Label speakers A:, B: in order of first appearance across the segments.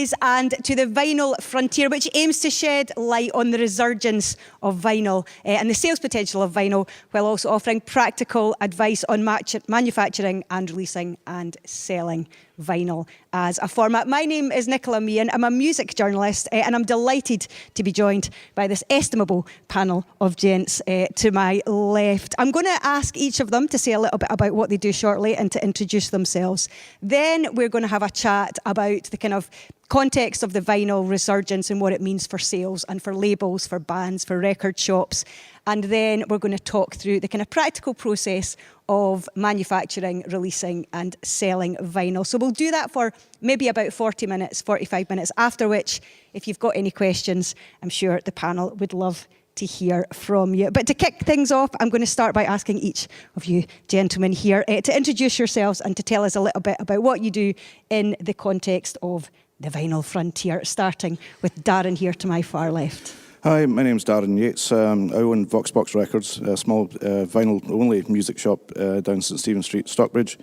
A: series and to the vinyl frontier, which aims to shed light on the resurgence of vinyl and the sales potential of vinyl, while also offering practical advice on manufacturing and releasing and selling vinyl as a format. My name is Nicola Meighan. I'm a music journalist and I'm delighted to be joined by this estimable panel of gents to my left. I'm going to ask each of them to say a little bit about what they do shortly and to introduce themselves. Then we're going to have a chat about the kind of context of the vinyl resurgence and what it means for sales and for labels, for bands, for record shops. And then we're going to talk through the kind of practical process of manufacturing, releasing and selling vinyl. So we'll do that for maybe about 40 minutes, 45 minutes, after which, if you've got any questions, I'm sure the panel would love to hear from you. But to kick things off, I'm going to start by asking each of you gentlemen here to introduce yourselves and to tell us a little bit about what you do in the context of the vinyl frontier, starting with Darren here to my far left.
B: Hi, my name's Darren Yeats. I own Vox Box Records, a small vinyl-only music shop down St Stephen Street, Stockbridge.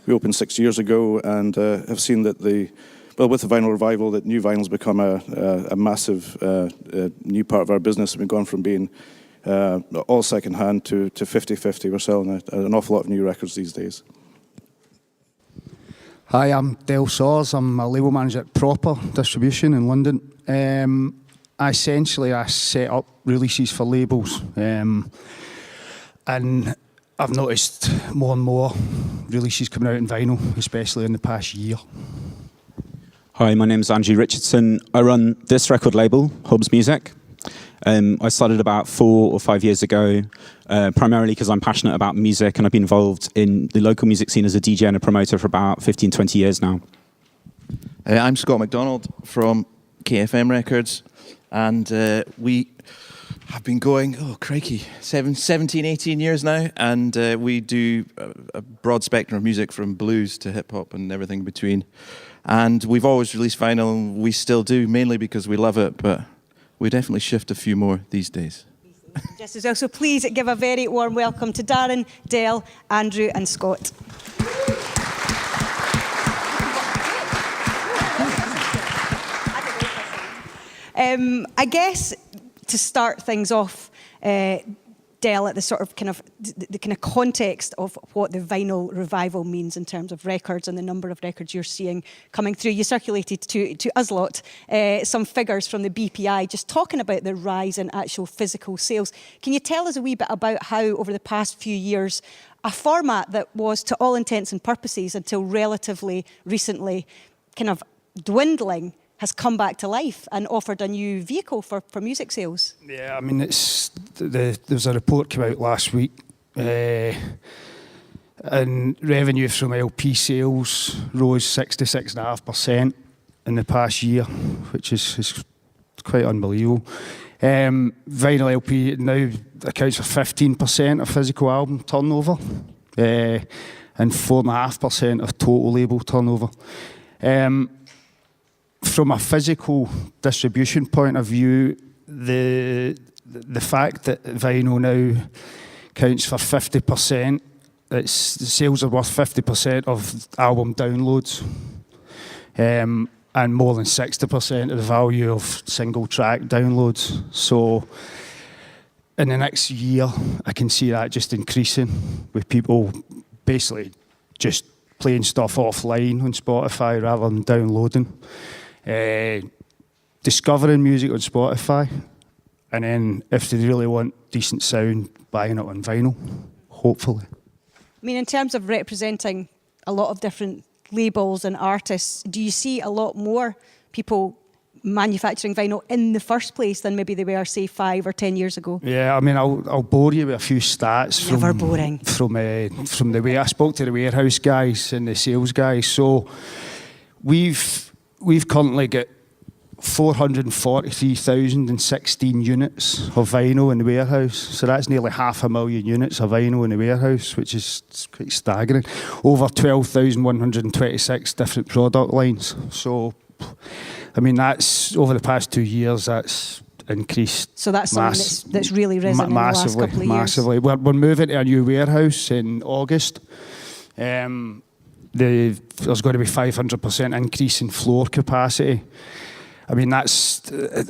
B: We opened 6 years ago and have seen that with the vinyl revival, that new vinyl's become a massive new part of our business. We've gone from being all second-hand to 50-50. We're selling an awful lot of new records these days.
C: Hi, I'm Del Soares. I'm a label manager at Proper Distribution in London. I set up releases for labels, and I've noticed more and more releases coming out in vinyl, especially in the past year.
D: Hi, my name's Richardson. I run this record label, Hobbes Music. I started about 4 or 5 years ago, primarily because I'm passionate about music and I've been involved in the local music scene as a DJ and a promoter for about 15, 20 years now.
E: I'm Macdonald from KFM Records, and we have been going, 17, 18 years now, and we do a broad spectrum of music from blues to hip-hop and everything in between. And we've always released vinyl, and we still do, mainly because we love it, but we definitely shift a few more these days.
A: Just as well, so please give a very warm welcome to Darren, Del, Andrew and Scott. I guess to start things off, Del, at the sort of the kind of context of what the vinyl revival means in terms of records and the number of records you're seeing coming through. You circulated to us lot some figures from the BPI just talking about the rise in actual physical sales. Can you tell us a wee bit about how over the past few years a format that was to all intents and purposes until relatively recently kind of dwindling has come back to life and offered a new vehicle for music sales?
C: Yeah, I mean, there's a report came out last week, and revenue from LP sales rose 66.5% in the past year, which is quite unbelievable. Vinyl LP now accounts for 15% of physical album turnover, and 4.5% of total label turnover. From a physical distribution point of view, the fact that vinyl now counts for 50%, the sales are worth 50% of album downloads, and more than 60% of the value of single track downloads. So in the next year, I can see that just increasing with people basically just playing stuff offline on Spotify rather than downloading. Discovering music on Spotify, and then if they really want decent sound, buying it on vinyl, hopefully.
A: I mean, in terms of representing a lot of different labels and artists, do you see a lot more people manufacturing vinyl in the first place than maybe they were, say, 5 or 10 years ago?
C: Yeah, I mean, I'll bore you with a few stats.
A: Never boring.
C: From the way I spoke to the warehouse guys and the sales guys. So We've currently got 443,016 units of vinyl in the warehouse. So that's nearly 500,000 units of vinyl in the warehouse, which is quite staggering. Over 12,126 different product lines. So, I mean, that's over the past 2 years, that's increased.
A: So that's something that's really risen in the last couple of years.
C: Massively. We're moving to a new warehouse in August. there's going to be 500% increase in floor capacity. I mean, that's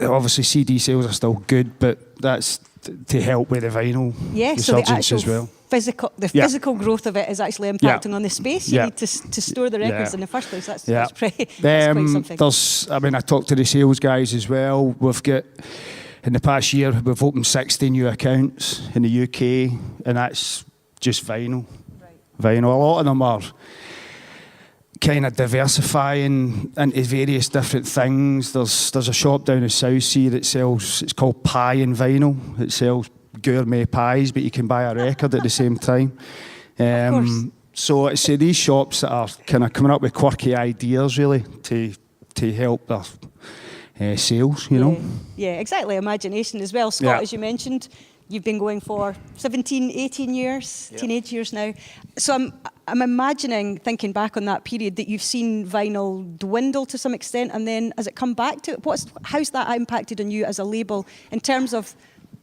C: obviously CD sales are still good, but that's to help with the vinyl
A: so the
C: resurgence
A: actual
C: as well.
A: physical growth of it is actually impacting on the space you need to store the records in the first place. That's pretty. That's quite something.
C: I talked to the sales guys as well. We've got, in the past year, we've opened 60 new accounts in the UK, and that's just vinyl. Right. Vinyl. A lot of them are kind of diversifying into various different things. There's a shop down in Southsea that sells, it's called Pie and Vinyl. It sells gourmet pies, but you can buy a record at the same time. So it's these shops that are kind of coming up with quirky ideas, really, to help their sales, you know.
A: Yeah, exactly. Imagination as well. Scott, as you mentioned, you've been going for 17, 18 years, teenage years now. So I'm imagining, thinking back on that period, that you've seen vinyl dwindle to some extent, and then has it come back to it? How's that impacted on you as a label in terms of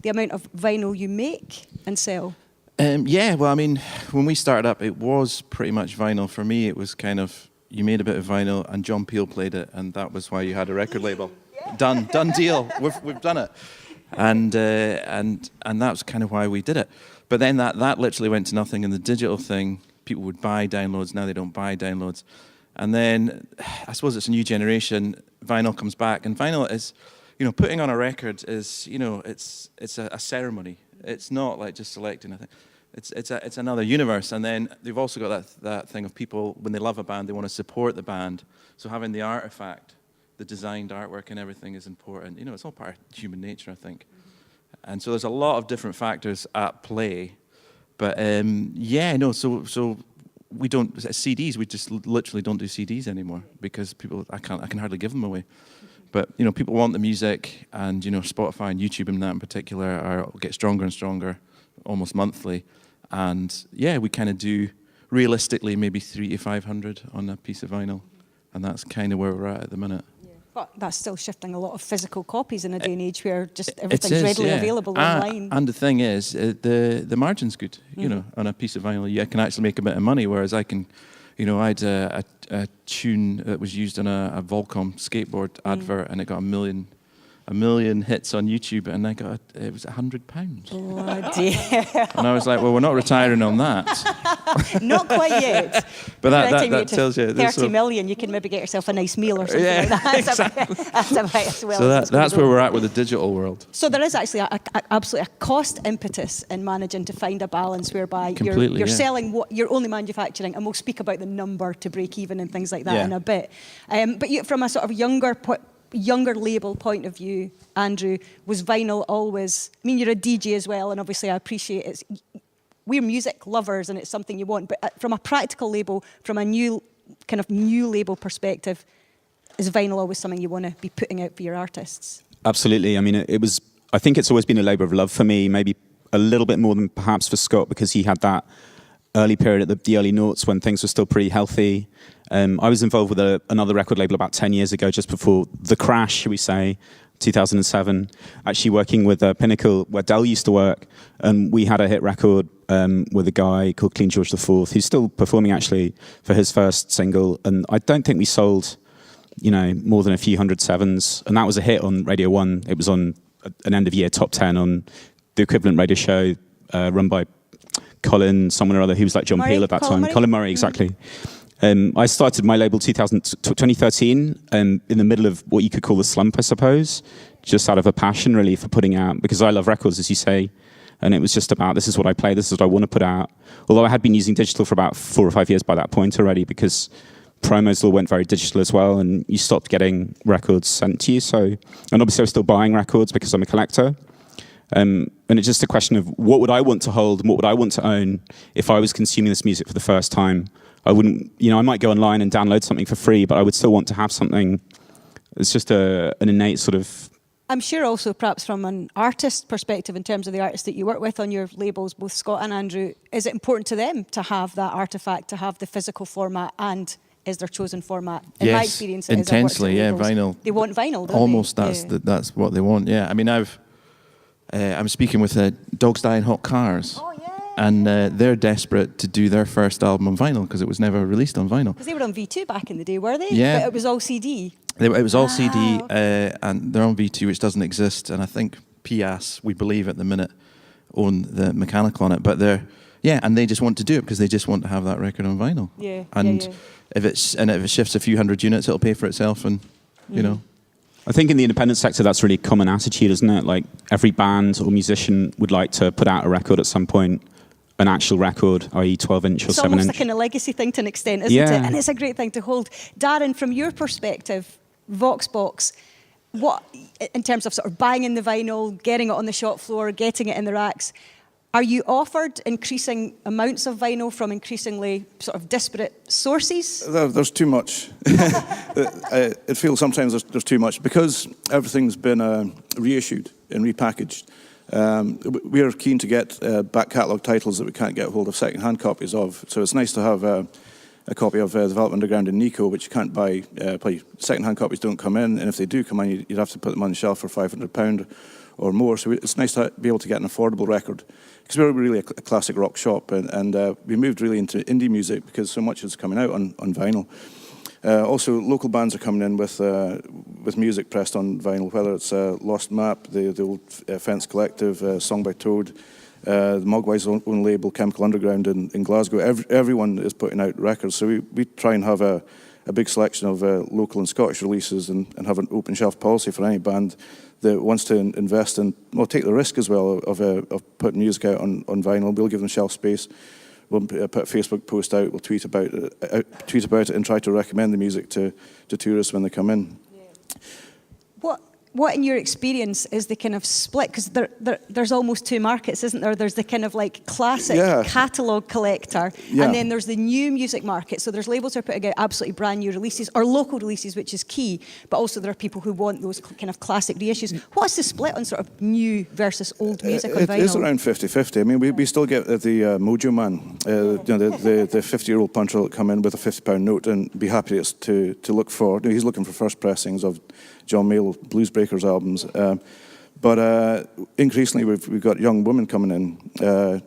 A: the amount of vinyl you make and sell?
E: Well, I mean, when we started up, it was pretty much vinyl. For me, it was kind of, you made a bit of vinyl and John Peel played it, and that was why you had a record label. Done deal. We've done it. And that's kind of why we did it. But then that literally went to nothing, and the digital thing, people would buy downloads, now they don't buy downloads. And then, I suppose it's a new generation, vinyl comes back, and vinyl is, putting on a record is, it's a ceremony. It's not like just selecting a thing. It's another universe. And then they've also got that thing of people, when they love a band, they want to support the band. So having the artifact, the designed artwork and everything is important. It's all part of human nature, I think. And so there's a lot of different factors at play. But so we don't, CDs, we just literally don't do CDs anymore because I can hardly give them away. But, people want the music, and, Spotify and YouTube and that in particular get stronger and stronger almost monthly. And we kind of do realistically maybe 300 to 500 on a piece of vinyl. And that's kind of where we're at the minute.
A: But that's still shifting a lot of physical copies in a day and age where just everything's readily available online. And
E: the thing is, the margin's good. On a piece of vinyl, you can actually make a bit of money, whereas I can, I had a tune that was used on a Volcom skateboard advert, and it got a million hits on YouTube, and it was £100.
A: Bloody hell.
E: And I was like, well, we're not retiring on that.
A: Not quite yet.
E: But that tells you.
A: 30 million, you can maybe get yourself a nice meal or something like that.
E: Exactly.
A: That's about as well.
E: So that's where we're at with the digital world.
A: So there is actually absolutely a cost impetus in managing to find a balance whereby you're selling what you're only manufacturing, and we'll speak about the number to break even and things like that in a bit. But from a sort of younger label point of view, Andrew, was vinyl always, I mean, you're a DJ as well, and obviously I appreciate it. We're music lovers and it's something you want, but from a practical label, from a new label perspective, is vinyl always something you want to be putting out for your artists?
D: Absolutely. I mean, I think it's always been a labour of love for me, maybe a little bit more than perhaps for Scott, because he had that early period at the early noughts when things were still pretty healthy. I was involved with another record label about 10 years ago, just before the crash, shall we say, 2007, actually working with Pinnacle, where Dell used to work, and we had a hit record with a guy called Clean George IV, who's still performing actually for his first single, and I don't think we sold, more than a few hundred sevens, and that was a hit on Radio 1. It was on an end-of-year top 10 on the equivalent radio show run by Colin, someone or other, who was like John Peel at that time. Colin Murray, exactly. I started my label 2013 in the middle of what you could call the slump, I suppose, just out of a passion really for putting out, because I love records, as you say, and it was just about, this is what I play, this is what I want to put out. Although I had been using digital for about 4 or 5 years by that point already, because promos all went very digital as well, and you stopped getting records sent to you. So, and obviously I was still buying records because I'm a collector. And it's just a question of what would I want to hold and what would I want to own if I was consuming this music for the first time. I wouldn't, I might go online and download something for free, but I would still want to have something. It's just an innate sort of...
A: I'm sure also perhaps from an artist perspective, in terms of the artists that you work with on your labels, both Scott and Andrew, is it important to them to have that artifact, to have the physical format, and is their chosen format? In my experience, it
E: intensely,
A: is
E: vinyl.
A: They want vinyl, don't
E: almost
A: they?
E: That's what they want, yeah. I mean, I'm speaking with Dogs Die in Hot Cars.
A: Oh, yeah.
E: and they're desperate to do their first album on vinyl because it was never released on vinyl.
A: Because they were on V2 back in the day, were they?
E: Yeah.
A: But it was all CD.
E: It was all CD,
A: okay.
E: and they're on V2, which doesn't exist. And I think PIAS, we believe at the minute, own the mechanical on it. But and they just want to do it because they just want to have that record on vinyl.
A: Yeah.
E: And
A: yeah.
E: if it shifts a few hundred units, it'll pay for itself, and you know.
D: I think in the independent sector, that's really a common attitude, isn't it? Like every band or musician would like to put out a record at some point, an actual record, i.e. 12-inch or 7-inch.
A: It's almost like a legacy thing to an extent, isn't it? And it's a great thing to hold. Darren, from your perspective, Vox Box, what, in terms of sort of buying in the vinyl, getting it on the shop floor, getting it in the racks, are you offered increasing amounts of vinyl from increasingly sort of disparate sources?
B: There's too much. It feels sometimes there's too much because everything's been reissued and repackaged. We are keen to get back catalogue titles that we can't get hold of second-hand copies of. So it's nice to have a copy of Velvet Underground and Nico, which you can't buy. Second-hand copies don't come in, and if they do come in, you'd have to put them on the shelf for £500 or more. So it's nice to be able to get an affordable record. Because we're really a classic rock shop, and we moved really into indie music because so much is coming out on vinyl. Also, local bands are coming in with music pressed on vinyl, whether it's Lost Map, the old Fence Collective, Song by Toad, the Mogwai's own label, Chemical Underground in Glasgow. Everyone is putting out records, so we try and have a big selection of local and Scottish releases and have an open shelf policy for any band that wants to invest in, take the risk as well of putting music out on vinyl. We'll give them shelf space. We'll put a Facebook post out. We'll tweet about it and try to recommend the music to tourists when they come in.
A: Yeah. What in your experience is the kind of split? Because there's almost two markets, isn't there? There's the kind of like classic catalogue collector, and then there's the new music market. So there's labels that are putting out absolutely brand new releases or local releases, which is key. But also there are people who want those kind of classic reissues. What's the split on sort of new versus old music on vinyl?
B: It is around 50-50. I mean, we still get the Mojo Man, the 50-year-old puncher that come in with a £50 note and be happy to look for. He's looking for first pressings of John Mayall Blues Breakers albums, but increasingly we've got young women coming in.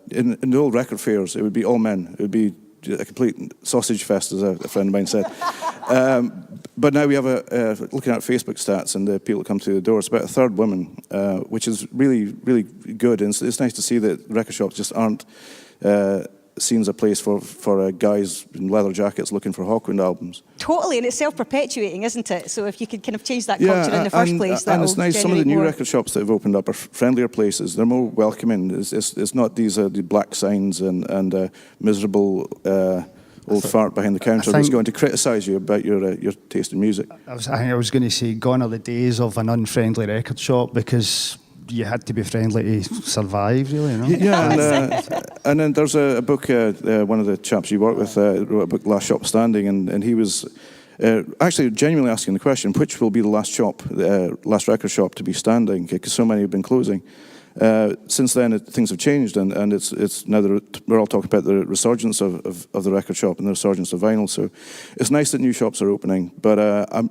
B: In the old record fairs, it would be all men. It would be a complete sausage fest, as a friend of mine said. But now we have looking at Facebook stats and the people that come through the door, it's about a third women, which is really, really good. And it's nice to see that record shops just aren't seen as a place for guys in leather jackets looking for Hawkwind albums.
A: Totally, and it's self-perpetuating, isn't it? So if you could kind of change that culture in the first place,
B: and it's nice. Some of the new
A: more
B: record shops that have opened up are friendlier places. They're more welcoming. It's not these the black signs and miserable old fart behind the counter that's going to criticise you about your taste in music.
C: I think I was going to say, gone are the days of an unfriendly record shop because you had to be friendly to survive, really, you know?
B: Yeah, and then there's a book, one of the chaps you work with wrote a book, Last Shop Standing, and he was actually genuinely asking the question, which will be the last record shop to be standing, because so many have been closing. Since then, things have changed, and it's now we're all talking about the resurgence of the record shop and the resurgence of vinyl, so it's nice that new shops are opening, but I'm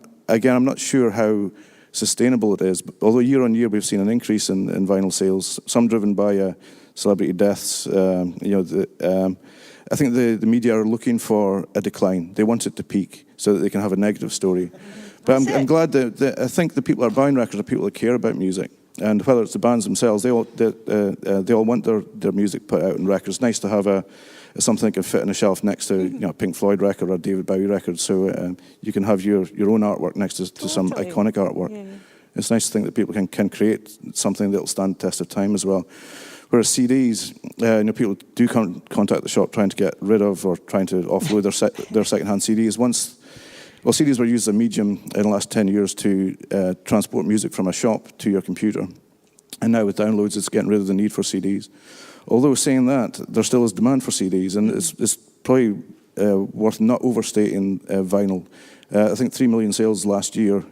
B: not sure how sustainable it is. Although year on year we've seen an increase in vinyl sales, some driven by celebrity deaths. I think the media are looking for a decline. They want it to peak so that they can have a negative story. But I'm glad that I think the people that are buying records are people that care about music. And whether it's the bands themselves, they all want their music put out in records. It's nice to have something that can fit on a shelf next to a Pink Floyd record or a David Bowie record, so you can have your own artwork next to some iconic artwork. Yeah. It's nice to think that people can create something that will stand the test of time as well. Whereas CDs, people do contact the shop trying to get rid of or trying to offload their second-hand CDs. CDs were used as a medium in the last 10 years to transport music from a shop to your computer. And now with downloads, it's getting rid of the need for CDs. Although saying that, there still is demand for CDs, and it's probably worth not overstating vinyl. I think 3 million sales last year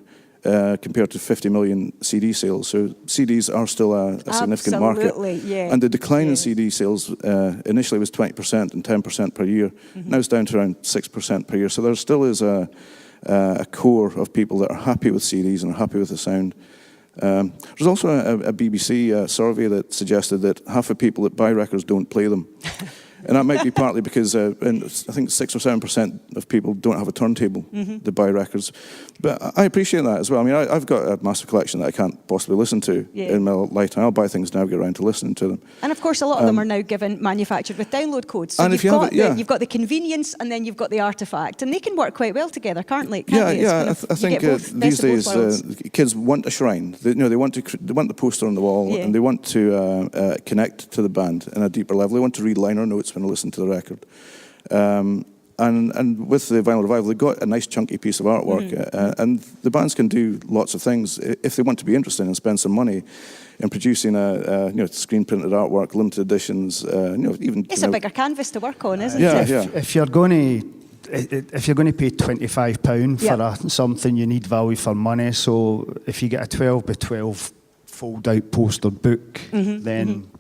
B: compared to 50 million CD sales. So CDs are still a significant market.
A: Yeah.
B: And the decline in CD sales initially was 20% and 10% per year. Now it's down to around 6% per year. So there still is a core of people that are happy with CDs and are happy with the sound. There's also a BBC survey that suggested that half the people that buy records don't play them. And that might be partly because I think 6 or 7% of people don't have a turntable to buy records. But I appreciate that as well. I mean, I've got a massive collection that I can't possibly listen to in my lifetime. I'll buy things now, get around to listening to them.
A: And of course, a lot of them are now manufactured with download codes. So
B: and
A: you've got the convenience and then you've got the artefact. And they can work quite well together, can't they?
B: I think these days kids want a shrine. They want the poster on the wall and they want to connect to the band in a deeper level. They want to read liner notes when I listen to the record. And with the Vinyl Revival, they've got a nice chunky piece of artwork, and the bands can do lots of things if they want to be interesting and spend some money in producing screen printed artwork, limited editions. Even
A: it's a bigger canvas to work on, isn't it?
C: If you're going to pay £25 for something, you need value for money. So if you get a 12 by 12 fold out poster book, then.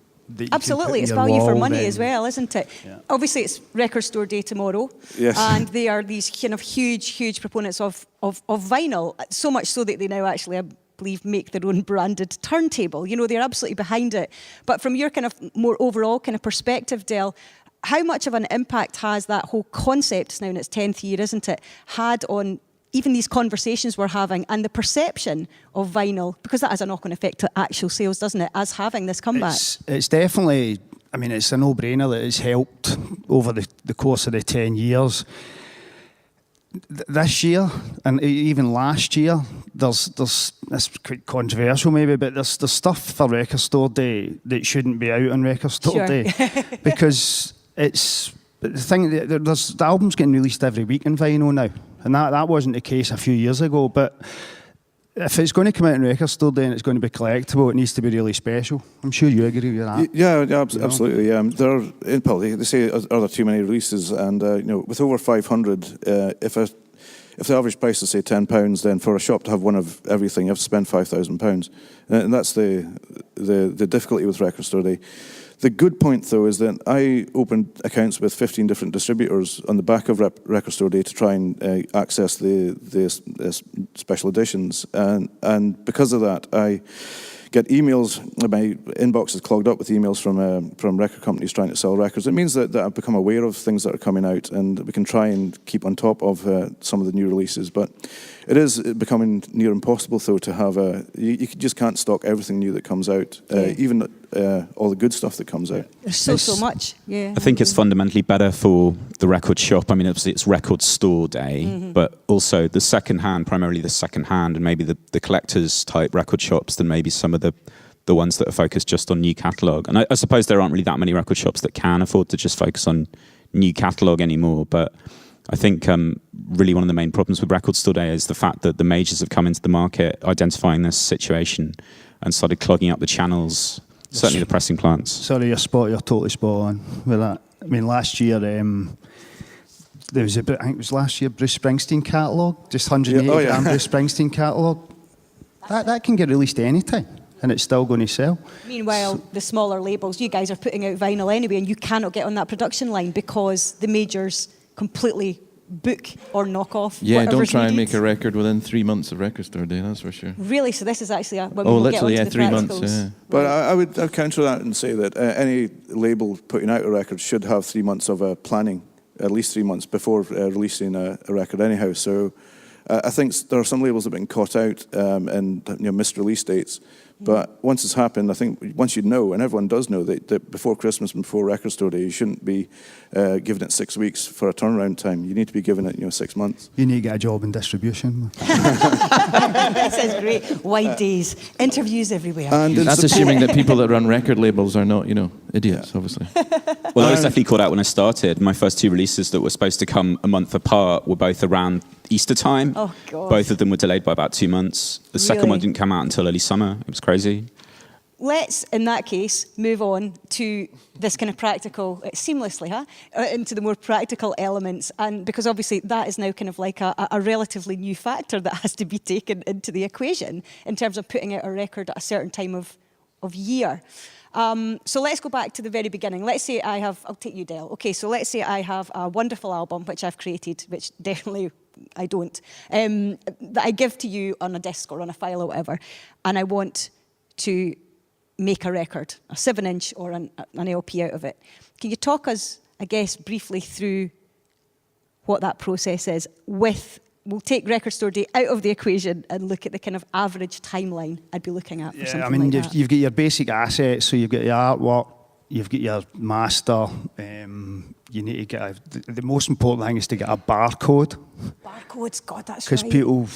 A: Absolutely, it's value for money as well, isn't it? Yeah. Obviously, it's Record Store Day tomorrow, and they are these kind of huge proponents of vinyl. So much so that they now actually, I believe, make their own branded turntable. They're absolutely behind it. But from your kind of more overall kind of perspective, Del, how much of an impact has that whole concept, it's now in its 10th year, isn't it, had on even these conversations we're having and the perception of vinyl, because that has a knock-on effect to actual sales, doesn't it, as having this comeback?
C: It's definitely, I mean, it's a no-brainer that it's helped over the course of the 10 years. This year, and even last year, there's it's quite controversial maybe, but there's stuff for Record Store Day that shouldn't be out on Record Store Day. Because it's... But the thing, the album's getting released every week in vinyl now, and that wasn't the case a few years ago. But if it's going to come out in Record Store Day and it's going to be collectible, it needs to be really special. I'm sure you agree with that.
B: Yeah, absolutely. There are, they say, are there too many releases? And with over 500, if the average price is say £10, then for a shop to have one of everything, you have to spend £5,000, and that's the difficulty with Record Store Day. The good point, though, is that I opened accounts with 15 different distributors on the back of Record Store Day to try and access the special editions. And because of that, I get emails, my inbox is clogged up with emails from record companies trying to sell records. It means that I've become aware of things that are coming out, and we can try and keep on top of some of the new releases. But it is becoming near impossible, though, to have you just can't stock everything new that comes out, even all the good stuff that comes out.
A: There's so much. Yeah,
D: I think it's fundamentally better for the record shop. I mean, obviously it's Record Store Day, but also the second-hand, primarily the second-hand, and maybe the collectors type record shops than maybe some of the ones that are focused just on new catalogue. And I suppose there aren't really that many record shops that can afford to just focus on new catalogue anymore. But I think really one of the main problems with Record Store Day is the fact that the majors have come into the market identifying this situation and started clogging up the channels, certainly the pressing plants.
C: Sorry, you're totally spot on with that. I mean, last year, there was I think it was last year, Bruce Springsteen catalogue, just 180 gram Bruce Springsteen catalogue. That can get released anytime, and it's still going to sell.
A: Meanwhile, the smaller labels, you guys are putting out vinyl anyway, and you cannot get on that production line because the majors completely book or knock off.
E: Yeah, don't try and make a record within 3 months of Record Store Day, that's for sure.
A: Really? So this is actually when
E: literally,
A: get onto the
E: 3 months. Yeah.
B: But I would counter that and say that any label putting out a record should have 3 months of planning, at least 3 months before releasing a record anyhow. So I think there are some labels that have been caught out and missed release dates. But once it's happened, I think once you know, and everyone does know, that before Christmas and before Record Store Day, you shouldn't be giving it 6 weeks for a turnaround time. You need to be giving it 6 months.
C: You need to get a job in distribution.
A: That sounds great. Wide days, interviews everywhere.
E: And that's assuming that people that run record labels are not, idiots, obviously.
D: Well, I was definitely caught out when I started. My first 2 releases that were supposed to come a month apart were both around Easter time.
A: Oh, God.
D: Both of them were delayed by about 2 months. The second one didn't come out until early summer. It was crazy.
A: Let's, in that case, move on to this kind of practical, seamlessly, into the more practical elements. And because obviously that is now kind of like a relatively new factor that has to be taken into the equation in terms of putting out a record at a certain time of year. So let's go back to the very beginning. Let's say I'll take you, Del. Okay, so let's say I have a wonderful album which I've created, which definitely I don't, that I give to you on a disc or on a file or whatever, and I want to make a record, a 7-inch or an LP out of it. Can you talk us, I guess, briefly through what that process is we'll take Record Store Day out of the equation and look at the kind of average timeline I'd be looking at for something like that.
C: You've got your basic assets, so you've got your artwork, you've got your master, you need to get the most important thing is to get a barcode.
A: Barcodes, God, that's
C: right. Because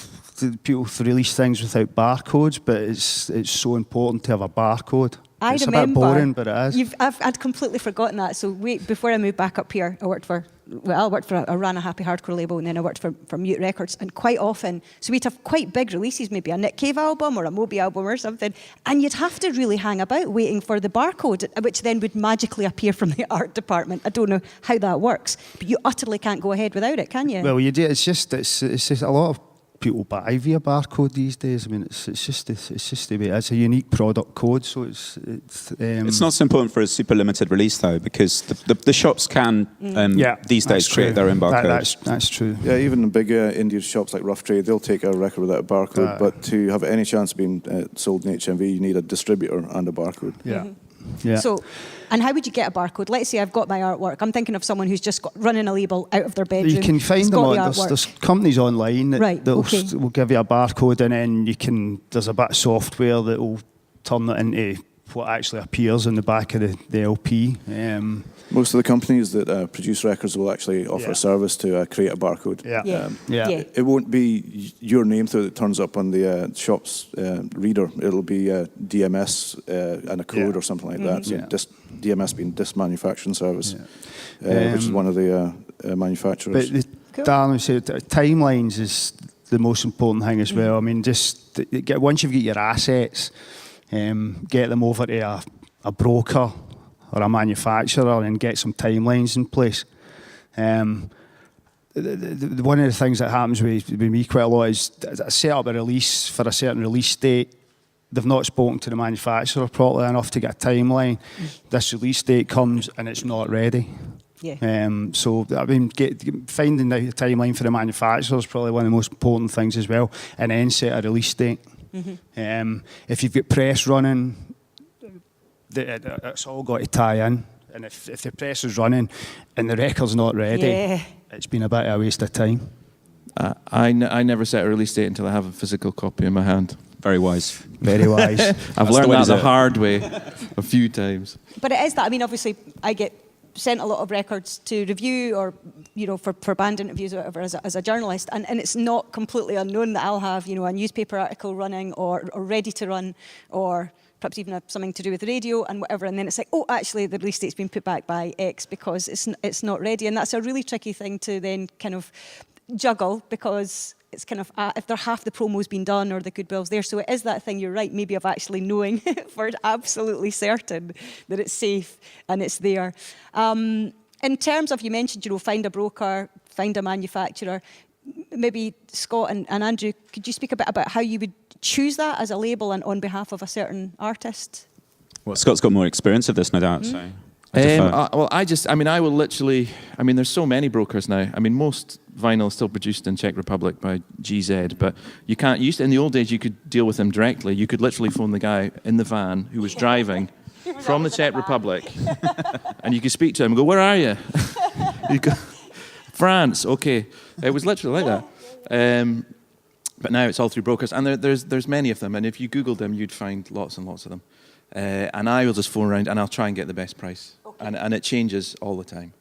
C: people release things without barcodes, but it's so important to have a barcode. It's a bit boring, but it is.
A: I'd completely forgotten that. So before I moved back up here, I ran a happy hardcore label, and then I worked for Mute Records. And quite often, so we'd have quite big releases, maybe a Nick Cave album or a Moby album or something, and you'd have to really hang about waiting for the barcode, which then would magically appear from the art department. I don't know how that works, but you utterly can't go ahead without it, can you?
C: Well, you do. It's just a lot of people buy via barcode these days. I mean, it's just the way. It's a unique product code, so it's
D: not so important for a super limited release though, because the shops can these days create their own barcode.
C: That's true.
B: Yeah, even the big indie shops like Rough Trade, they'll take a record without a barcode, but to have any chance of being sold in HMV, you need a distributor and a barcode.
C: Yeah.
A: Mm-hmm.
C: Yeah.
A: So, and how would you get a barcode? Let's say I've got my artwork. I'm thinking of someone who's just running a label out of their bedroom.
C: You can find them on, there's companies online that will give you a barcode, and then there's a bit of software that will turn it into what actually appears in the back of the LP.
B: Most of the companies that produce records will actually offer a service to create a barcode. It won't be your name that turns up on the shop's reader. It'll be DMS and a code or something like that. So DMS being Disc Manufacturing Service, which is one of the manufacturers.
C: But Darren said timelines is the most important thing as well. I mean, once you've got your assets, get them over to a broker or a manufacturer and get some timelines in place. One of the things that happens with me quite a lot is I set up a release for a certain release date. They've not spoken to the manufacturer properly enough to get a timeline. This release date comes and it's not ready. So I mean, finding out the timeline for the manufacturer is probably one of the most important things as well, and then set a release date. If you've got press running, it's all got to tie in. And if the press is running and the record's not ready, it's been a bit of a waste of time.
E: I never set a release date until I have a physical copy in my hand.
D: Very wise.
C: Very wise.
E: I've learned that the hard way a few times.
A: But it is that. I mean, obviously, I get sent a lot of records to review or, for band interviews or whatever as a journalist. And it's not completely unknown that I'll have, a newspaper article running or ready to run, or perhaps even something to do with the radio and whatever, and then it's like, oh, actually, the release date's been put back by X because it's not ready. And that's a really tricky thing to then kind of juggle, because it's kind of, if half the promo's been done or the goodwill's there. So it is that thing, you're right, maybe of actually knowing for absolutely certain that it's safe and it's there. In terms of, you mentioned, find a broker, find a manufacturer. Maybe Scott and Andrew, could you speak a bit about how you would choose that as a label and on behalf of a certain artist?
D: Well, Scott's got more experience of this, no doubt. So
E: I will literally, there's so many brokers now. I mean, most vinyl is still produced in Czech Republic by GZ, but you can't, in the old days, you could deal with them directly. You could literally phone the guy in the van who was driving from the Czech Republic, and you could speak to him and go, where are you? You go, France, okay. It was literally like that. But now it's all through brokers, and there's many of them, and if you Googled them, you'd find lots and lots of them. And I will just phone around and I'll try and get the best price. Okay. And it changes all the time.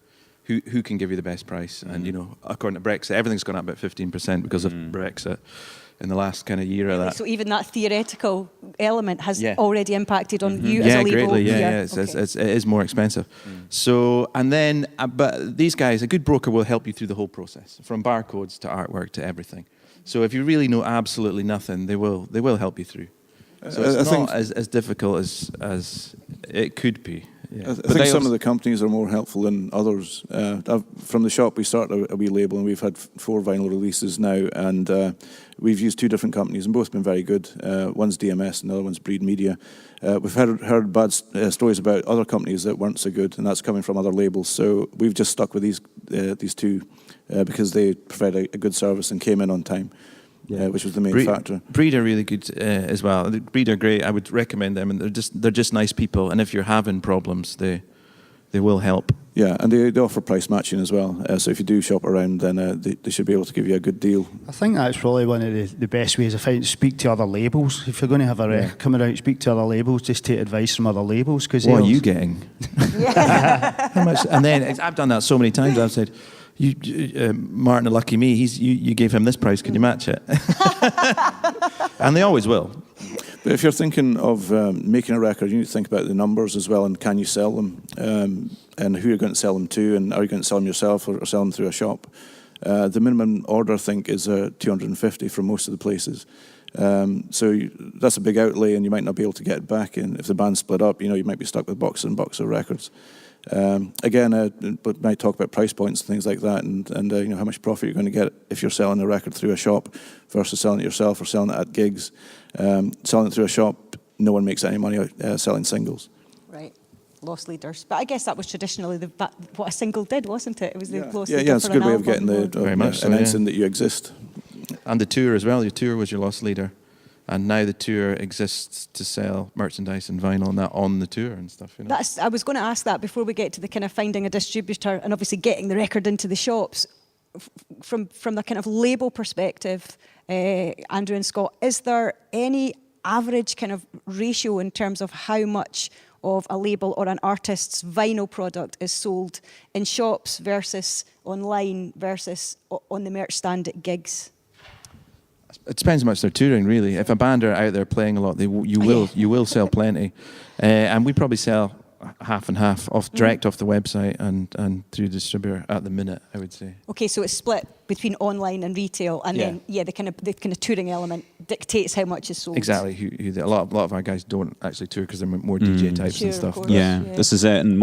E: Who can give you the best price? And, according to Brexit, everything's gone up about 15% because of Brexit in the last kind of year of that.
A: So even that theoretical element has already impacted on you as a label.
E: Greatly, it is more expensive. So, and then, but these guys, a good broker will help you through the whole process, from barcodes to artwork to everything. So if you really know absolutely nothing, they will help you through. So it's not as difficult as it could be.
B: I
D: But
B: think
D: they
B: some
D: also-
B: of the companies are more helpful than others. From the shop, we started a wee label, and we've had 4 vinyl releases now, and we've used 2 different companies, and both been very good. One's DMS, and the other one's Breed Media. We've heard bad stories about other companies that weren't so good, and that's coming from other labels. So we've just stuck with these 2 because they provide a good service and came in on time. Which was the main factor.
E: Breed are really good as well. Breed are great. I would recommend them, and they're just nice people. And if you're having problems, they will help.
B: Yeah, and they offer price matching as well. So if you do shop around, then they should be able to give you a good deal.
C: I think that's probably one of the best ways I find to speak to other labels. If you're going to have a record coming out, speak to other labels, just take advice from other labels. Cause
E: what are you getting? How much? And then I've done that so many times. I've said, Martin, lucky me, you gave him this price, can you match it? And they always will.
B: But if you're thinking of making a record, you need to think about the numbers as well, and can you sell them, and who you're going to sell them to, and are you going to sell them yourself or sell them through a shop? The minimum order, I think, is 250 from most of the places. So that's a big outlay, and you might not be able to get it back. And if the band split up, you might be stuck with boxes and boxes of records. Again, but might talk about price points and things like that, and how much profit you're going to get if you're selling a record through a shop versus selling it yourself or selling it at gigs. Selling it through a shop, no one makes any money selling singles.
A: Right. Loss leaders. But I guess that was traditionally what a single did, wasn't it? It was the loss
B: Yeah,
A: leader
B: it's a
A: for
B: good
A: an
B: way of getting
A: album.
E: Very much so,
B: announcing that you exist.
E: And the tour as well. Your tour was your loss leader. And now the tour exists to sell merchandise and vinyl and that on the tour and stuff.
A: I was going to ask that before we get to the kind of finding a distributor and obviously getting the record into the shops. From the kind of label perspective, Andrew and Scott, is there any average kind of ratio in terms of how much of a label or an artist's vinyl product is sold in shops versus online versus on the merch stand at gigs?
E: It depends how much they're touring, really. If a band are out there playing a lot, you will sell plenty, and we probably sell half and half direct off the website and through distributor at the minute, I would say.
A: Okay, so it's split between online and retail, and then the kind of touring element dictates how much is sold.
E: Exactly. A lot of our guys don't actually tour because they're more DJ types
A: Sure,
E: and stuff.
A: of course.
D: Yeah, this is it. And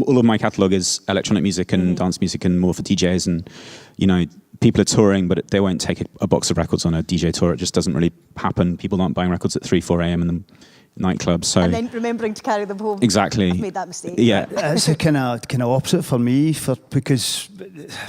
D: all of my catalogue is electronic music and dance music and more for DJs. And, people are touring, but they won't take a box of records on a DJ tour. It just doesn't really happen. People aren't buying records at 3, 4 a.m. in the nightclubs. So.
A: And then remembering to carry them home.
D: Exactly.
A: I've made that mistake.
D: Yeah.
C: It's a kind of opposite for me, because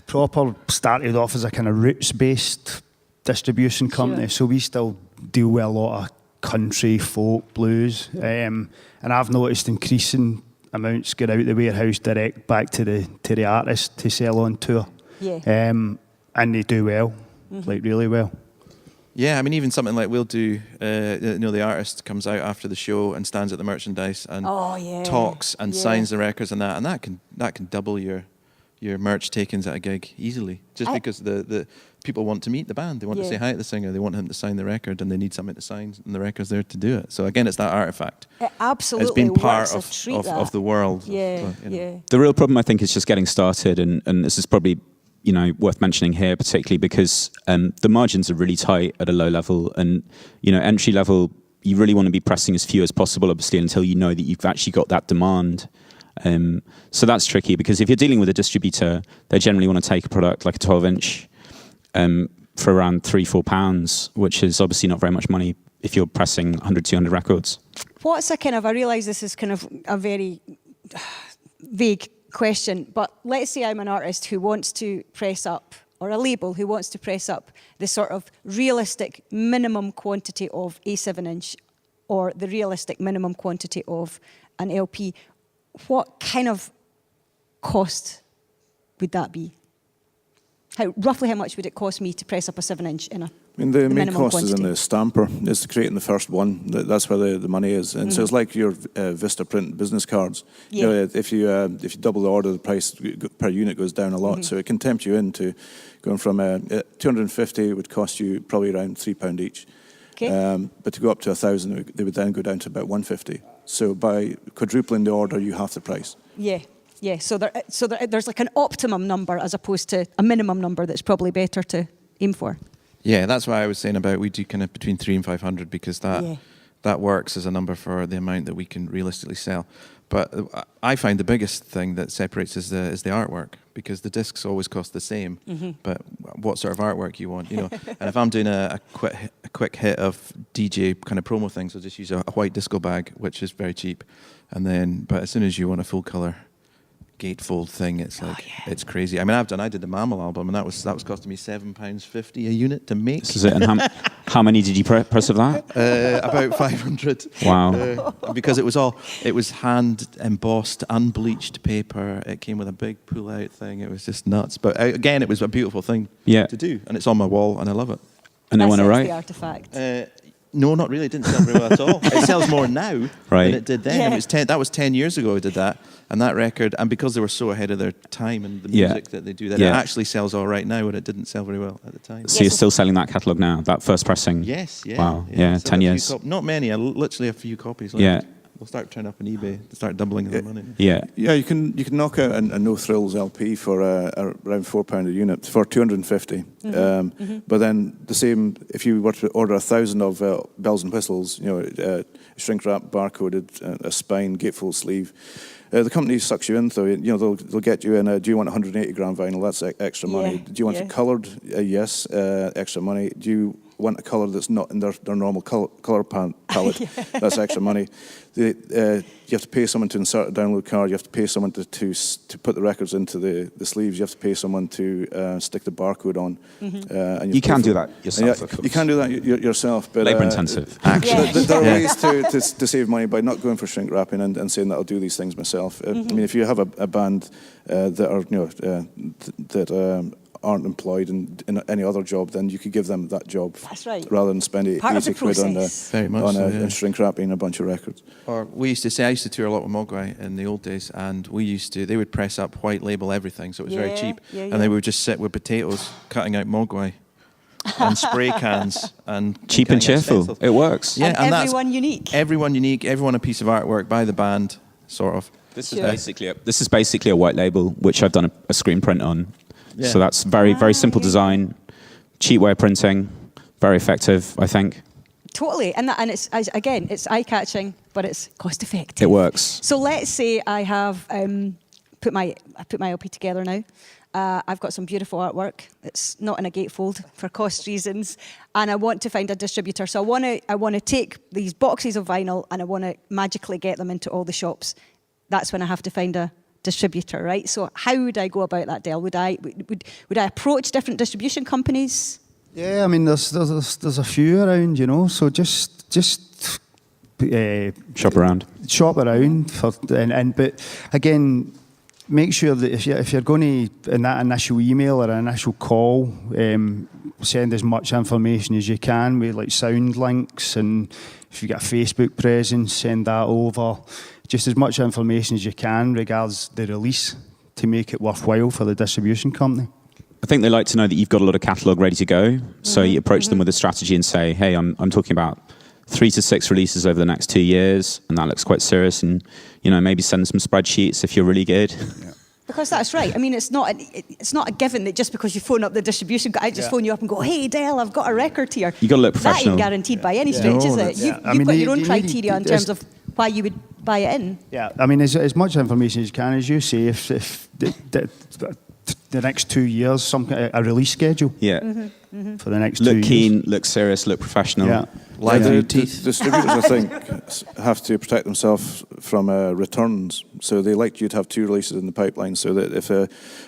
C: Proper started off as a kind of roots-based distribution company,
A: Sure.
C: so we still deal with a lot of country, folk, blues, and I've noticed increasing amounts get out the warehouse direct back to the artist to sell on tour.
A: Yeah.
C: And they do well, like really well.
E: Yeah, I mean, even something like we'll do, the artist comes out after the show and stands at the merchandise and talks and signs the records and that can double your merch takings at a gig easily, just because the people want to meet the band. They want to say hi to the singer. They want him to sign the record, and they need something to sign, and the record's there to do it. So again, it's that artifact.
A: It absolutely
E: It's been part
A: works a treat,
E: of the world.
A: Yeah,
E: But,
A: yeah.
D: The real problem, I think, is just getting started, and this is probably worth mentioning here, particularly because the margins are really tight at a low level, and entry level, you really want to be pressing as few as possible, obviously, until you know that you've actually got that demand. So that's tricky, because if you're dealing with a distributor, they generally want to take a product like a 12-inch for around £3-4, which is obviously not very much money if you're pressing 100-200 records.
A: What's a kind of, I realise this is kind of a very vague question, but let's say I'm an artist who wants to press up, or a label who wants to press up the sort of realistic minimum quantity of a 7-inch or the realistic minimum quantity of an LP. What kind of cost would that be? Roughly how much would it cost me to press up a 7-inch in a
B: the main
A: minimum
B: cost is in
A: quantity?
B: the stamper, is creating the first one. That's where the money is. And so it's like your Vista Print business cards.
A: Yeah.
B: If you double the order, the price per unit goes down a lot. So it can tempt you into going from 250 would cost you probably around £3 each.
A: Okay.
B: But to go up to 1,000, they would then go down to about 150. So by quadrupling the order, you half the price.
A: Yeah. So there's like an optimum number as opposed to a minimum number that's probably better to aim for.
E: Yeah, that's why I was saying about we do kind of between 300 and 500, because that works as a number for the amount that we can realistically sell. But I find the biggest thing that separates is the artwork, because the discs always cost the same. But what sort of artwork you want, you know? And if I'm doing a quick hit of DJ kind of promo things, I'll just use a white disco bag, which is very cheap. But as soon as you want a full color gatefold thing, it's like it's crazy. I mean, I did the Mammal album, and that was costing me £7.50 a unit to make.
D: This is it. And how many did you press of that?
E: About 500.
D: Wow.
E: Because it was hand embossed, unbleached paper. It came with a big pull out thing. It was just nuts. But again, it was a beautiful thing to do, and it's on my wall, and I love it.
D: And they want to write?
A: The artifact.
E: No, not really. It didn't sell very well at all. It sells more now than it did then.
A: Yeah.
E: That was 10 years ago I did that. And that record, and because they were so ahead of their time and the music that they do, that it actually sells all right now, and it didn't sell very well at the time.
D: So you're still selling that catalogue now, that first pressing?
E: Yes, yeah.
D: Wow, yeah, 10 years.
E: Not many, literally a few copies left.
D: Yeah.
E: We'll start turning up on eBay, start doubling the money.
D: Yeah.
B: Yeah, you can knock out a No Thrills LP for around £4 a unit for 250. But then the same, if you were to order 1,000 of bells and whistles, you know, shrink wrap, barcoded, a spine, gatefold sleeve. The company sucks you in, though. You know, they'll get you in. Do you want 180 gram vinyl? That's extra money. Do you want it coloured? Yes, extra money. Do you want a colour that's not in their normal colour palette? That's extra money. You have to pay someone to insert a download card. You have to pay someone to put the records into the sleeves. You have to pay someone to stick the barcode on. And
D: you can do that yourself, of course.
B: You can do that yourself. But
D: labour intensive.
B: There are ways to save money by not going for shrink wrapping and saying that I'll do these things myself. I mean, if you have a band that are that aren't employed in any other job, then you could give them that job.
A: That's right.
B: Rather than spend 80 quid on shrink wrapping a bunch of records.
E: Or I used to tour a lot with Mogwai in the old days, and they would press up white label everything, so it was very cheap. And they would just sit with potatoes cutting out Mogwai and spray cans and
D: cheap and cheerful. It works.
A: Yeah, and everyone unique.
E: Everyone unique. Everyone a piece of artwork by the band, sort of.
D: This is basically a white label, which I've done a screen print on. Yeah. So that's very simple design, cheap way of printing, very effective, I think.
A: Totally, and it's eye-catching, but it's cost-effective.
D: It works.
A: So let's say I have put my LP together now. I've got some beautiful artwork. It's not in a gatefold for cost reasons, and I want to find a distributor. So I want to take these boxes of vinyl and I want to magically get them into all the shops. That's when I have to find a distributor, right? So how would I go about that, Del? Would I approach different distribution companies?
C: Yeah, I mean, there's a few around, you know. So just
D: shop around.
C: Shop around but again, make sure that if you're going to, in that initial email or an initial call, send as much information as you can with like sound links, and if you've got a Facebook presence, send that over. Just as much information as you can regards the release to make it worthwhile for the distribution company.
D: I think they like to know that you've got a lot of catalogue ready to go. So you approach them with a strategy and say, hey, I'm talking about 3 to 6 releases over the next 2 years, and that looks quite serious. And maybe send some spreadsheets if you're really good. Yeah.
A: Because that's right. I mean, it's not a given that just because you phone up the distribution, I just phone you up and go, hey, Del, I've got a record here.
D: You got to look professional.
A: That ain't guaranteed by any stretch, is it? You've got your own criteria in terms of why you would buy it in.
C: Yeah, I mean, as much information as you can, as you say, if the next 2 years, a release schedule.
D: Yeah.
C: For the next 2
D: years.
C: Look
D: keen, look serious, look professional.
C: Yeah.
E: Lie through your teeth.
B: Distributors, I think, have to protect themselves from returns. So they like you to have 2 releases in the pipeline, so that if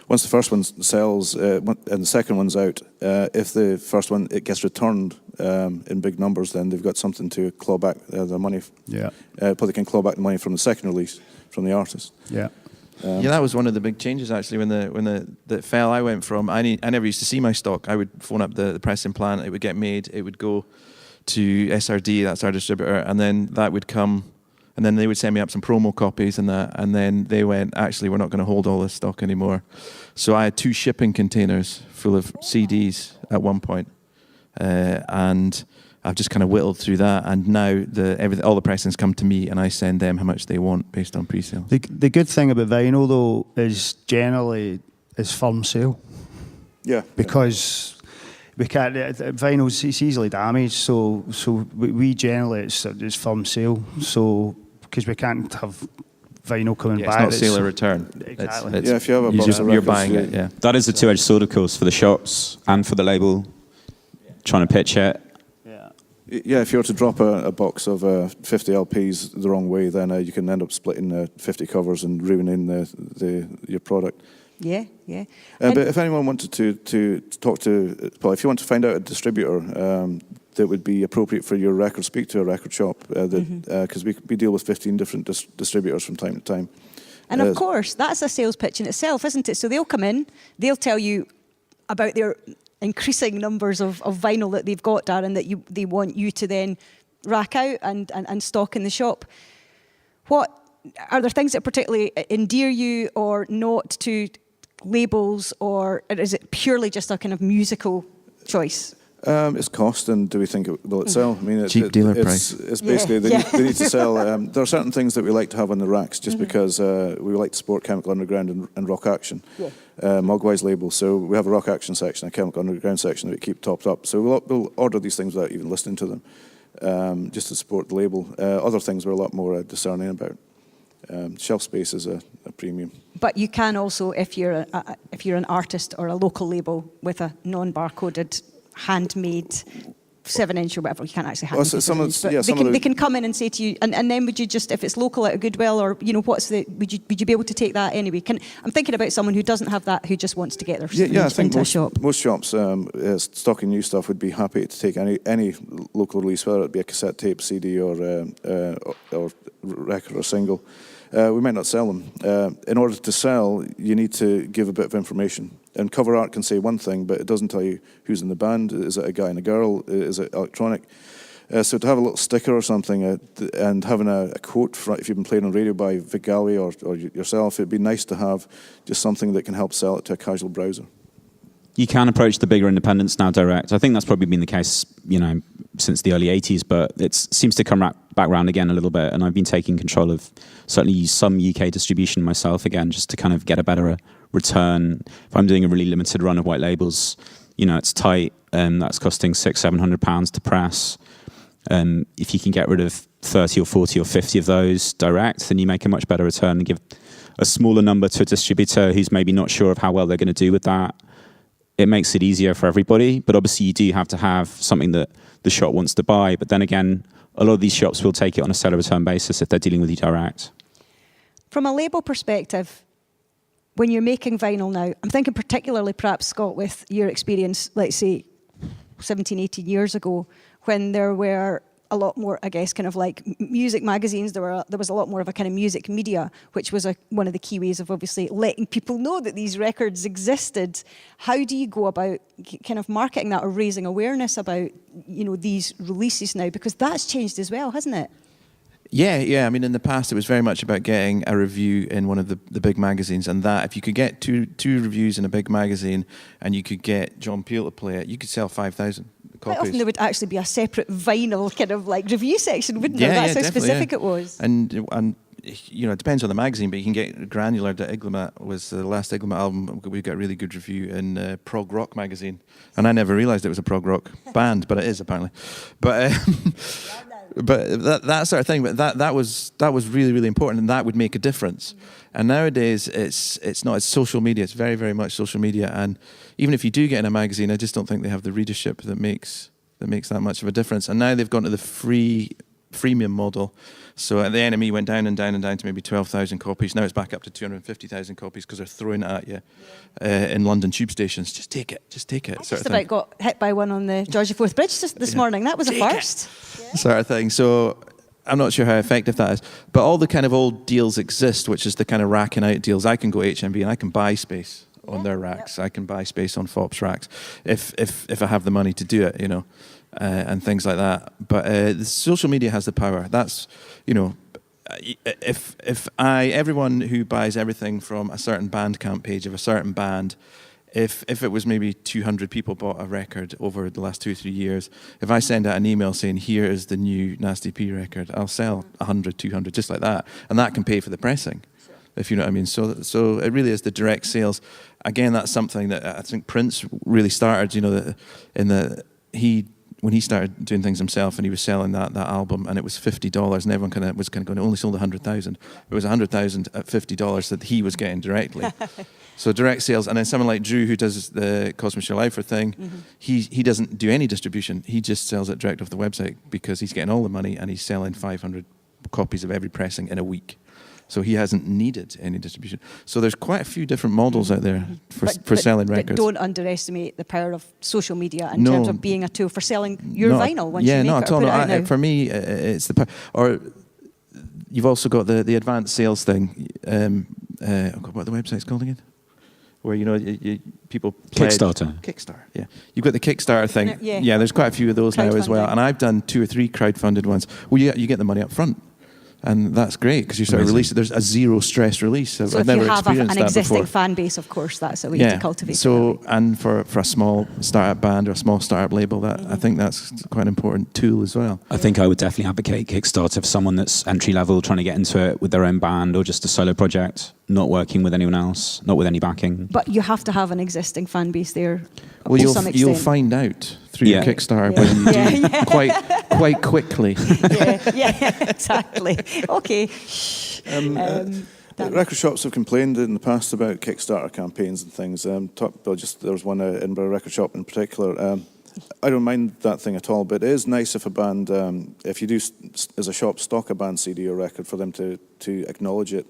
B: once the first one sells and the second one's out, if the first one it gets returned in big numbers, then they've got something to claw back their money.
C: Yeah.
B: But they can claw back the money from the second release from the artist.
C: Yeah.
E: That was one of the big changes actually when the fell. I went from I never used to see my stock. I would phone up the pressing plant. It would get made. It would go to SRD, that's our distributor, and then that would come, and then they would send me up some promo copies and that, and then they went, actually, we're not going to hold all this stock anymore. So I had 2 shipping containers full of CDs at one point, and I've just kind of whittled through that, and now all the pressings come to me, and I send them how much they want based on pre-sale.
C: The good thing about vinyl, though, is generally it's firm sale.
B: Yeah.
C: Because we can't, vinyl's it's easily damaged, so we generally it's firm sale. So because we can't have vinyl coming
E: Yeah,
C: back.
E: it's not sale or return.
C: Exactly.
B: Yeah, if you have a box of
E: you're
B: records,
E: buying it. Yeah.
D: That is a two-edged sword, of course, for the shops and for the label, trying to pitch it.
B: Yeah, if you were to drop a box of 50 LPs the wrong way, then you can end up splitting 50 covers and ruining your product.
A: Yeah, yeah.
B: But if anyone wanted to talk to, well, if you want to find out a distributor that would be appropriate for your record, speak to a record shop, because we deal with 15 different distributors from time to time.
A: And of course, that's a sales pitch in itself, isn't it? So they'll come in, they'll tell you about their increasing numbers of vinyl that they've got, Darren, that they want you to then rack out and stock in the shop. What are there things that particularly endear you or not to labels, or is it purely just a kind of musical choice?
B: It's cost, and do we think will it sell? I mean,
E: Cheap dealer price.
B: It's basically they need to sell. There are certain things that we like to have on the racks, just because we like to support Chemical Underground and Rock Action, Mogwai's label. So we have a Rock Action section, a Chemical Underground section that we keep topped up. So we'll order these things without even listening to them, just to support the label. Other things we're a lot more discerning about. Shelf space is a premium.
A: But you can also, if you're an artist or a local label with a non-barcoded, handmade 7-inch or whatever, you can't actually handmade. They can come in and say to you, and then would you just, if it's local at a Goodwill, or would you be able to take that anyway? I'm thinking about someone who doesn't have that, who just wants to get their 7-inch into a shop.
B: Most shops stocking new stuff would be happy to take any local release, whether it be a cassette tape, CD, or record or single. We might not sell them. In order to sell, you need to give a bit of information. And cover art can say one thing, but it doesn't tell you who's in the band. Is it a guy and a girl? Is it electronic? So to have a little sticker or something, and having a quote, if you've been playing on radio by Vic Galloway or yourself, it'd be nice to have just something that can help sell it to a casual browser.
D: You can approach the bigger independents now direct. I think that's probably been the case, since the early 80s, but it seems to come back around again a little bit. And I've been taking control of certainly some UK distribution myself again, just to kind of get a better return. If I'm doing a really limited run of white labels, it's tight, and that's costing £600-700 to press. If you can get rid of 30 or 40 or 50 of those direct, then you make a much better return and give a smaller number to a distributor who's maybe not sure of how well they're going to do with that. It makes it easier for everybody, but obviously you do have to have something that the shop wants to buy. But then again, a lot of these shops will take it on a seller return basis if they're dealing with you direct.
A: From a label perspective, when you're making vinyl now, I'm thinking particularly perhaps, Scott, with your experience, let's say 17, 18 years ago, when there were a lot more, I guess, kind of like music magazines. There was a lot more of a kind of music media, which was one of the key ways of obviously letting people know that these records existed. How do you go about kind of marketing that or raising awareness about, these releases now? Because that's changed as well, hasn't it?
E: Yeah. I mean, in the past, it was very much about getting a review in one of the big magazines, and that if you could get two reviews in a big magazine, and you could get John Peel to play it, you could sell 5,000 copies.
A: Quite often there would actually be a separate vinyl kind of like review section, wouldn't there? That's how specific it was.
E: And it depends on the magazine, but you can get granular. The Iglomat was the last Iglomat album. We got a really good review in Prog Rock magazine, and I never realised it was a prog rock band, but it is apparently. But but that sort of thing. But that was really, really important, and that would make a difference. And nowadays it's not. It's social media. It's very, very much social media. And even if you do get in a magazine, I just don't think they have the readership that makes that much of a difference. And now they've gone to the freemium model. So at the NME went down and down and down to maybe 12,000 copies. Now it's back up to 250,000 copies because they're throwing it at you in London tube stations. Just take it.
A: I just about got hit by one on the George IV Bridge this morning. That was a first.
E: Sort of thing. So I'm not sure how effective that is. But all the kind of old deals exist, which is the kind of racking out deals. I can go HMV and I can buy space on their racks. I can buy space on FOP's racks if I have the money to do it, and things like that. But the social media has the power. That's, if everyone who buys everything from a certain Bandcamp page of a certain band, if it was maybe 200 people bought a record over the last 2 or 3 years, if I send out an email saying, here is the new Nasty P record, I'll sell 100, 200, just like that. And that can pay for the pressing, if you know what I mean. So it really is the direct sales. Again, that's something that I think Prince really started, when he started doing things himself and he was selling that album and it was $50 and everyone was kind of going, it only sold 100,000. It was 100,000 at $50 that he was getting directly. So direct sales. And then someone like Drew, who does the Cosmos Your Lifer thing, he doesn't do any distribution. He just sells it direct off the website because he's getting all the money and he's selling 500 copies of every pressing in a week. So he hasn't needed any distribution. So there's quite a few different models out there for selling records.
A: But don't underestimate the power of social media in terms of being a tool for selling your vinyl once you make
E: not
A: it
E: at all.
A: or put it out now.
E: For me, it's the power. Or you've also got the advanced sales thing. What the website's called again? Where people play Kickstarter, yeah. You've got the Kickstarter thing. Yeah, there's quite a few of those now as well. And I've done 2 or 3 crowdfunded ones. Well, you get the money up front. And that's great because you sort of release it. There's a zero stress release.
A: So
E: I've never experienced that before.
A: if you have an existing fan base, of course, that's a way to cultivate.
E: So, and for a small startup band or a small startup label, I think that's quite an important tool as well.
D: I think I would definitely advocate Kickstarter for someone that's entry level, trying to get into it with their own band or just a solo project, not working with anyone else, not with any backing.
A: But you have to have an existing fan base there.
E: Well, you'll find out through your Kickstarter whether you do quite quickly.
A: Exactly. Okay.
B: Record shops have complained in the past about Kickstarter campaigns and things. There was one at Edinburgh record shop in particular. I don't mind that thing at all, but it is nice if a band, if you do as a shop stock a band CD or record, for them to acknowledge it.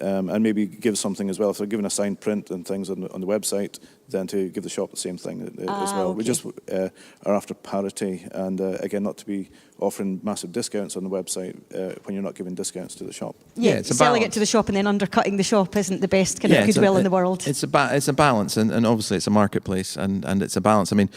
B: And maybe give something as well. If they're giving a signed print and things on the website, then to give the shop the same thing as well.
A: Okay.
B: We just are after parity, and again, not to be offering massive discounts on the website when you're not giving discounts to the shop.
E: It's
A: selling it to the shop and then undercutting the shop isn't the best kind of goodwill in the world.
E: It's a balance, and obviously it's a marketplace, and it's a balance. I mean,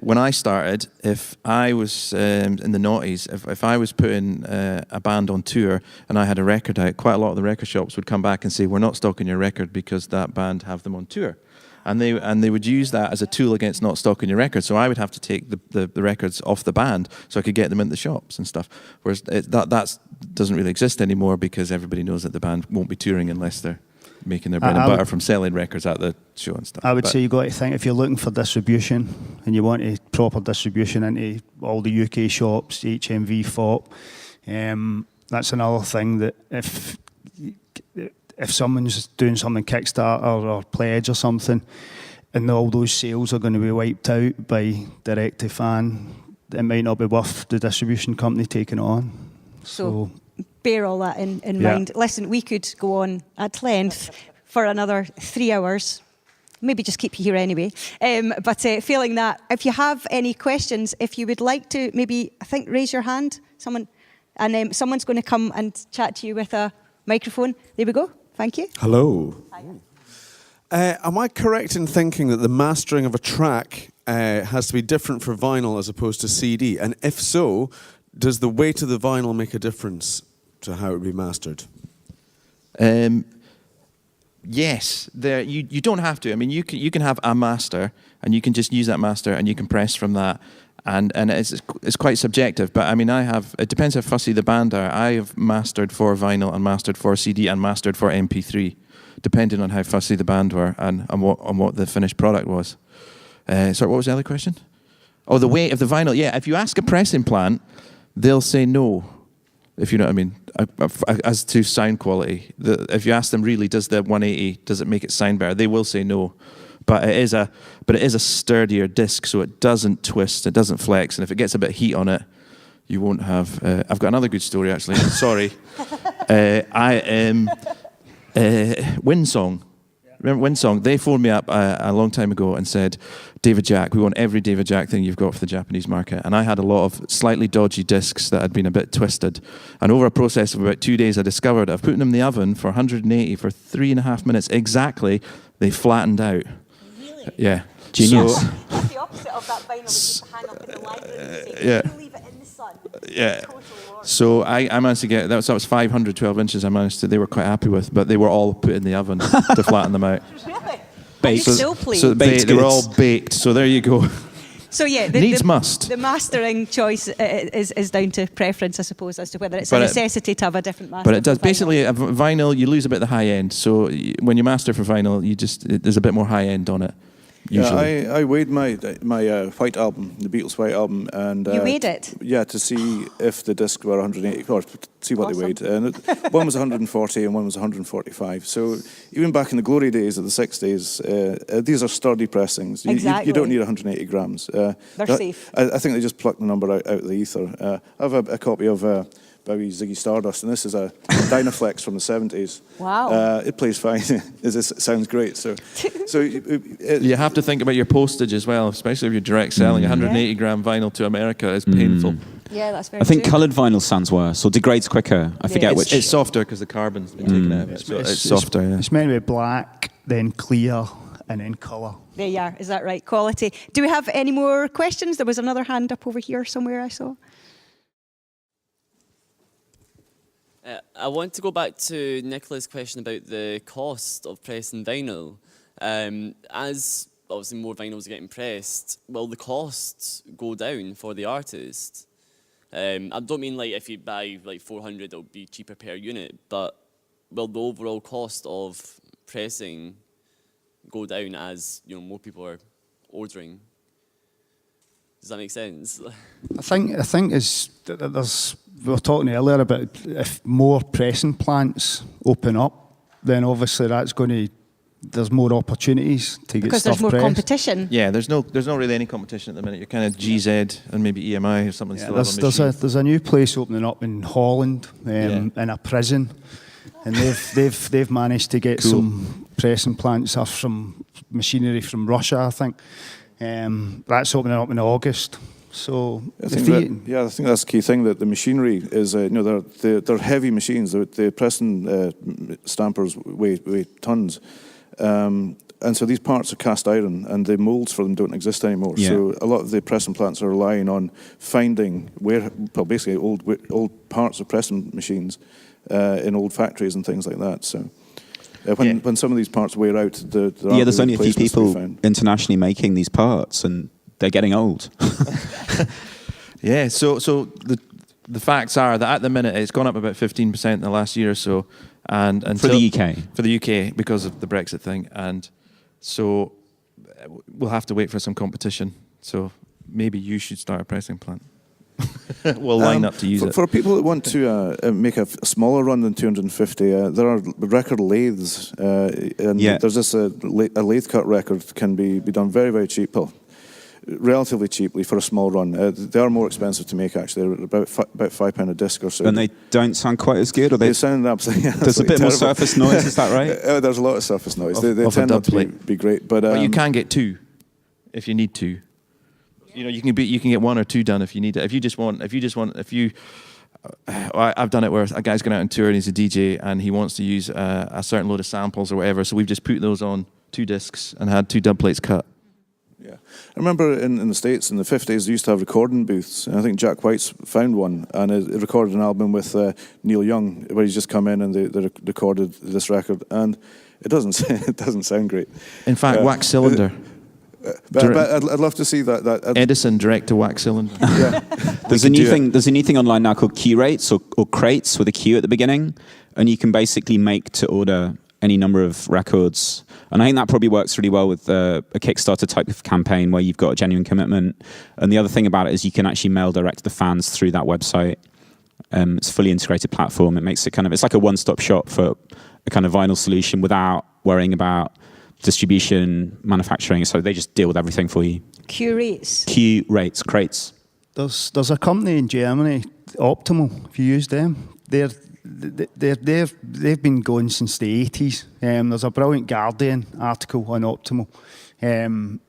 E: when I started, if I was in the noughties, if I was putting a band on tour and I had a record out, quite a lot of the record shops would come back and say, we're not stocking your record because that band have them on tour. And they would use that as a tool against not stocking your record. So I would have to take the records off the band so I could get them into the shops and stuff. Whereas that doesn't really exist anymore because everybody knows that the band won't be touring unless they're making their bread and butter from selling records at the show and stuff.
C: I would say you've got to think, if you're looking for distribution and you want a proper distribution into all the UK shops, HMV, FOP, that's another thing that if someone's doing something Kickstarter or Pledge or something, and all those sales are going to be wiped out by direct to fan, it might not be worth the distribution company taking it on. So
A: bear all that in mind. Listen, we could go on at length for another 3 hours. Maybe just keep you here anyway. But failing that, if you have any questions, if you would like to maybe, raise your hand. Someone's going to come and chat to you with a microphone. There we go. Thank you.
F: Hello. Am I correct in thinking that the mastering of a track has to be different for vinyl as opposed to CD? And if so, does the weight of the vinyl make a difference to how it would be mastered?
E: Yes, you don't have to. I mean, you can have a master, and you can just use that master, and you can press from that, and it's quite subjective. But I mean, it depends how fussy the band are. I have mastered for vinyl, and mastered for CD, and mastered for MP3, depending on how fussy the band were and what the finished product was. Sorry, what was the other question? Oh, the weight of the vinyl. Yeah, if you ask a pressing plant, they'll say no. If you know what I mean, as to sound quality, if you ask them really, does the 180, does it make it sound better? They will say no, but it is a sturdier disc, so it doesn't twist, it doesn't flex, and if it gets a bit of heat on it, you won't have. I've got another good story actually. Sorry, Windsong. Remember Windsong? They phoned me up a long time ago and said, David Jack, we want every David Jack thing you've got for the Japanese market. And I had a lot of slightly dodgy discs that had been a bit twisted. And over a process of about 2 days, I discovered I've put them in the oven for 180 for 3.5 minutes exactly. They flattened out.
A: Really?
E: Yeah.
D: Genius.
E: So,
A: That's the opposite of that vinyl that you hang up in the library and say,
E: yeah.
A: you leave it in the sun.
E: Yeah.
A: Totally works.
E: So I managed to get, that was 500 12 inches they were quite happy with, but they were all put in the oven to flatten them out.
A: Really?
D: Baked.
E: So they were all baked, so there you go.
A: So yeah,
E: must.
A: The mastering choice is down to preference, I suppose, as to whether it's a necessity to have a different master.
E: But it does. Basically, a vinyl, you lose a bit of the high end. So when you master for vinyl, there's a bit more high end on it. usually?
B: Yeah, I weighed my White album, the Beatles White album, and
A: You weighed it?
B: Yeah, to see if the discs were 180, or to see what
A: Awesome.
B: they weighed. And one was 140 and one was 145. So even back in the glory days of the 60s, these are sturdy pressings. You don't need 180 grams.
A: They're safe.
B: I think they just plucked the number out of the ether. I have a copy of Bowie Ziggy Stardust, and this is a Dynaflex from the 70s.
A: Wow.
B: It plays fine. It sounds great. So
E: You have to think about your postage as well, especially if you're direct selling. 180 gram vinyl to America is painful.
A: Yeah, that's very
D: I think
A: true.
D: coloured vinyl sounds worse or degrades quicker. I forget which.
E: It's softer because the carbon's been taken out of it. So it's softer, yeah.
C: It's meant to be black, then clear, and then colour.
A: There you are. Is that right? Quality. Do we have any more questions? There was another hand up over here somewhere I saw.
G: I want to go back to Nicola's question about the cost of pressing vinyl. As obviously more vinyls are getting pressed, will the costs go down for the artist? I don't mean like if you buy like 400, it'll be cheaper per unit, but will the overall cost of pressing go down as more people are ordering? Does that make sense?
C: I think we were talking earlier about if more pressing plants open up, then obviously there's more opportunities to get
A: Because
C: stuff
A: there's more
C: pressed.
A: competition.
E: Yeah, there's not really any competition at the minute. You're kind of GZ and maybe EMI or something.
C: Yeah,
E: Still have a
C: there's
E: machine.
C: a new place opening up in Holland, in a prison, and they've managed to get some pressing plants off some machinery from Russia, I think. That's opening up in August. So
B: I think that's the key thing. That the machinery is, they're heavy machines. The pressing stampers weigh tons, and so these parts are cast iron, and the molds for them don't exist anymore.
D: Yeah.
B: So a lot of the pressing plants are relying on finding basically old parts of pressing machines in old factories and things like that. So. When some of these parts wear out,
D: there's only a few people internationally making these parts, and they're getting old.
E: Yeah, so the facts are that at the minute it's gone up about 15% in the last year or so, and
D: For the UK.
E: For the UK because of the Brexit thing, and so we'll have to wait for some competition. So maybe you should start a pressing plant. We'll line up to use it.
B: For people that want to make a smaller run than 250, there are record lathes, and there's this a lathe cut record can be done very, very cheap, relatively cheaply for a small run. They are more expensive to make actually. They're about £5 a disc or so.
D: And they don't sound quite as good, or
B: they sound absolutely.
D: There's a bit more surface noise, is that right?
B: There's a lot of surface noise. They tend not to be great, but
E: you can get two if you need to. You can get one or two done if you need it. I've done it where a guy's going out on tour and he's a DJ and he wants to use a certain load of samples or whatever. So we've just put those on 2 discs and had 2 dub plates cut.
B: Yeah, I remember in the States in the 50s they used to have recording booths, and I think Jack White's found one, and he recorded an album with Neil Young where he's just come in and they recorded this record, and it doesn't sound great.
E: In fact, wax cylinder.
B: But I'd love to see that.
E: Edison direct to wax cylinder.
B: Yeah.
D: There's a new thing online now called Q rates or crates with a Q at the beginning, and you can basically make to order any number of records. And I think that probably works really well with a Kickstarter type of campaign where you've got a genuine commitment. And the other thing about it is you can actually mail direct to the fans through that website. It's a fully integrated platform. It makes it it's like a one-stop shop for a kind of vinyl solution without worrying about distribution, manufacturing, so they just deal with everything for you.
A: Q rates,
D: crates.
C: There's a company in Germany, Optimal. If you use them, they've been going since the 80s. There's a brilliant Guardian article on Optimal, and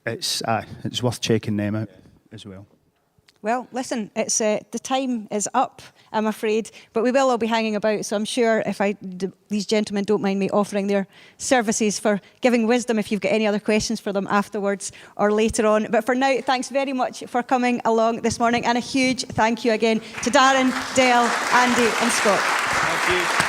C: it's worth checking them out as well.
A: Well, listen, it's the time is up, I'm afraid, but we will all be hanging about, so I'm sure if these gentlemen don't mind me offering their services for giving wisdom if you've got any other questions for them afterwards or later on. But for now, thanks very much for coming along this morning, and a huge thank you again to Darren, Dale, Andy and Scott.
G: Thank you.